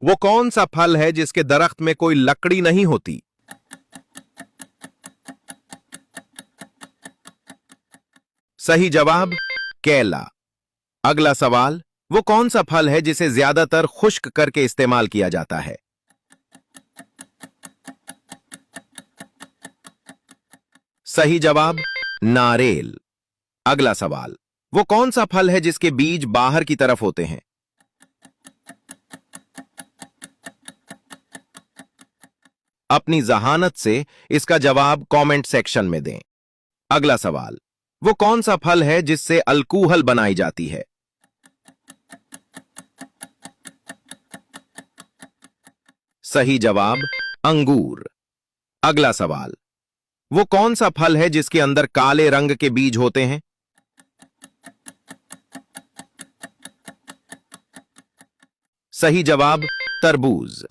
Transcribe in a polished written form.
वो कौन सा फल है जिसके दरख्त में कोई लकड़ी नहीं होती? सही जवाब केला। अगला सवाल, वो कौन सा फल है जिसे ज्यादातर खुश्क करके इस्तेमाल किया जाता है? सही जवाब नारियल। अगला सवाल, वो कौन सा फल है जिसके बीज बाहर की तरफ होते हैं? अपनी जहानत से इसका जवाब कमेंट सेक्शन में दें। अगला सवाल, वो कौन सा फल है जिससे अल्कोहल बनाई जाती है? सही जवाब अंगूर। अगला सवाल, वो कौन सा फल है जिसके अंदर काले रंग के बीज होते हैं? सही जवाब तरबूज।